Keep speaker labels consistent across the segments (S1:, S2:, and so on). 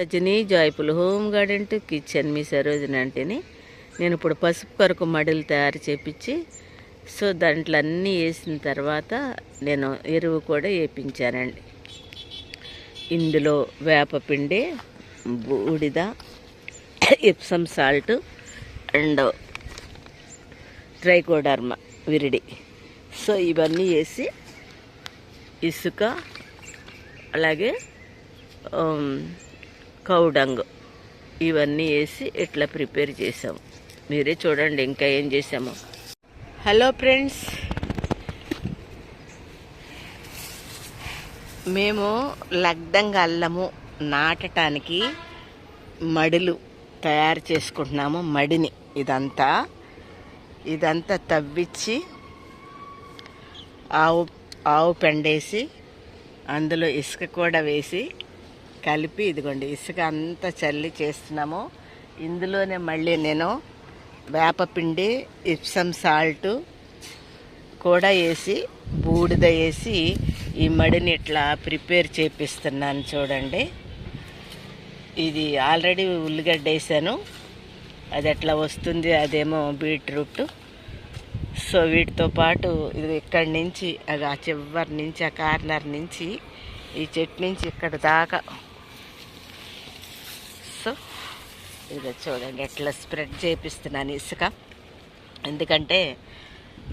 S1: Rajani joyful home garden to kitchen మీ సరోజని అంటేని నేను ఇప్పుడు పసుపు కొరకు మడులు తయారు చేపించి దాంట్లో అన్నీ వేసిన తర్వాత నేను ఎరువు కూడా వేయించానండి. ఇందులో వేపపిండి, బూడిద, Epsom salt and trichoderma viride ఇవన్నీ వేసి ఇసుక అలాగే కౌడంగ్ ఇవన్నీ వేసి ఇట్లా ప్రిపేర్ చేసాము. మీరే చూడండి ఇంకా ఏం చేసాము. హలో ఫ్రెండ్స్, మేము లగ్దంగా అల్లము నాటడానికి మడులు తయారు చేసుకుంటున్నాము. మడిని ఇదంతా తవ్వించి ఆవు పెండేసి అందులో ఇసుక కూడా వేసి కలిపి ఇదిగోండి ఇసుక అంతా చల్లి చేస్తున్నాము. ఇందులోనే మళ్ళీ నేను వేపపిండి, ఇప్సమ్ సాల్ట్ కూడా వేసి బూడిద వేసి ఈ మడిని ఇట్లా ప్రిపేర్ చేపిస్తున్నాను. చూడండి, ఇది ఆల్రెడీ ఉల్లిగడ్డ వేసాను, అది ఎట్లా వస్తుంది, అదేమో బీట్రూట్. వీటితో పాటు ఇది ఇక్కడి నుంచి అది ఆ చివరి నుంచి ఆ కార్నర్ నుంచి ఈ చెట్టు నుంచి ఇక్కడ దాకా ఇది చూడండి ఎట్లా స్ప్రెడ్ చేపిస్తున్నాను ఇసుక. ఎందుకంటే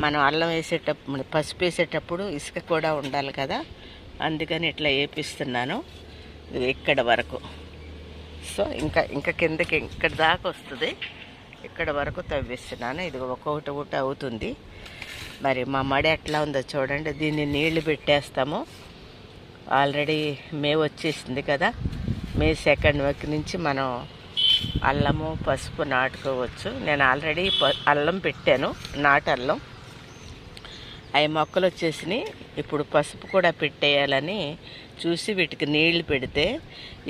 S1: మనం అల్లం వేసేటప్పుడు, పసుపు వేసేటప్పుడు ఇసుక కూడా ఉండాలి కదా, అందుకని ఇట్లా వేపిస్తున్నాను. ఇది ఇక్కడ వరకు ఇంకా కిందకి ఇక్కడ దాకా వస్తుంది. ఇక్కడ వరకు తవ్విస్తున్నాను. ఇది ఒక్కొక్కటి అవుతుంది. మరి మా మడి ఎట్లా ఉందో చూడండి. దీన్ని నీళ్లు పెట్టేస్తాము. ఆల్రెడీ మే వచ్చేసింది కదా, మే 2nd వీక్ నుంచి మనం అల్లము పసుపు నాటుకోవచ్చు. నేను ఆల్రెడీ అల్లం పెట్టాను, నాటు అల్లం. అవి మొక్కలు వచ్చేసినాయి. ఇప్పుడు పసుపు కూడా పెట్టేయాలని చూసి వీటికి నీళ్లు పెడితే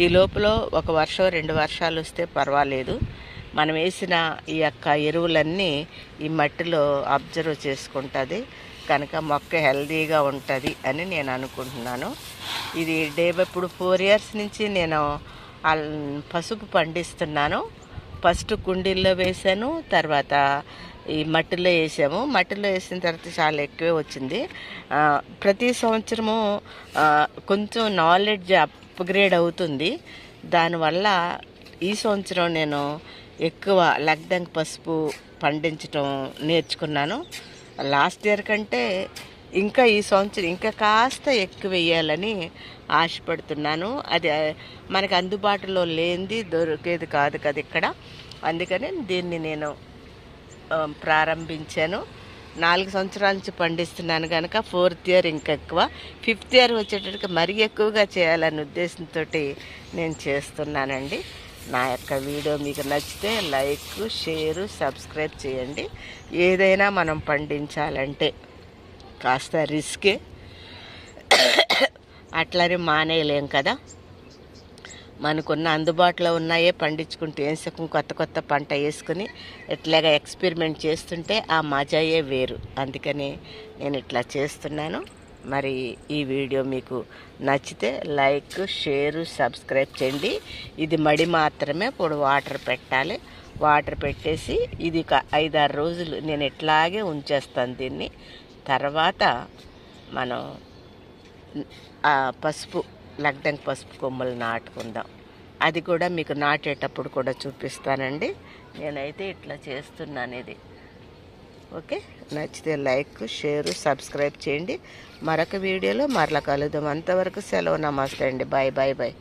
S1: ఈ లోపల 1 వర్షం 2 వర్షాలు వస్తే పర్వాలేదు. మనం వేసిన ఈ యొక్క ఎరువులన్నీ ఈ మట్టిలో అబ్జర్వ్ చేసుకుంటుంది కనుక మొక్క హెల్దీగా ఉంటుంది అని నేను అనుకుంటున్నాను. ఇది ఇప్పుడు 4 ఇయర్స్ నుంచి నేను పసుపు పండిస్తున్నాను. ఫస్ట్ కుండీల్లో వేసాను, తర్వాత ఈ మట్టిలో వేసాము. మట్టిలో వేసిన తర్వాత చాలా ఎక్కువే వచ్చింది. ప్రతి సంవత్సరము కొంచెం నాలెడ్జ్ అప్గ్రేడ్ అవుతుంది. దానివల్ల ఈ సంవత్సరం నేను ఎక్కువ లగ్దంగ్ పసుపు పండించడం నేర్చుకున్నాను. లాస్ట్ ఇయర్ కంటే ఇంకా ఈ సంవత్సరం ఇంకా కాస్త ఎక్కువ వేయాలని ఆశపడుతున్నాను. అది మనకు అందుబాటులో లేనిది దొరికేది కాదు కదా ఇక్కడ, అందుకని దీన్ని నేను ప్రారంభించాను. 4 సంవత్సరాల నుంచి పండిస్తున్నాను కనుక 4th ఇయర్ ఇంకా ఎక్కువ, 5th ఇయర్ వచ్చేటట్టుగా మరీ ఎక్కువగా చేయాలనే ఉద్దేశంతో నేను చేస్తున్నానండి. నా యొక్క వీడియో మీకు నచ్చితే లైక్, షేరు, సబ్స్క్రైబ్ చేయండి. ఏదైనా మనం పండించాలంటే కాస్త రిస్కే, అట్లనే మానేయలేం కదా. మనకున్న అందుబాటులో ఉన్నాయే పండించుకుంటూ ఏం కొత్త పంట వేసుకుని ఎట్లాగా ఎక్స్పెరిమెంట్ చేస్తుంటే ఆ మజాయే వేరు. అందుకని నేను ఇట్లా చేస్తున్నాను. మరి ఈ వీడియో మీకు నచ్చితే లైక్, షేరు, సబ్స్క్రైబ్ చేయండి. ఇది మడి మాత్రమే. ఇప్పుడు వాటర్ పెట్టాలి. వాటర్ పెట్టేసి ఇది ఒక 5-6 రోజులు నేను ఇట్లాగే ఉంచేస్తాను దీన్ని. తర్వాత మనం ఆ పసుపు లగ్దంగ్ పసుపు కొమ్మలు నాటుకుందాం. అది కూడా మీకు నాటేటప్పుడు కూడా చూపిస్తానండి. నేనైతే ఇట్లా చేస్తున్నాను ఇది. ఓకే, నచ్చితే లైక్, షేరు, సబ్స్క్రైబ్ చేయండి. మరొక వీడియోలో మరలా కలుద్దాం. అంతవరకు సెలవు. నమస్తే అండి. బాయ్.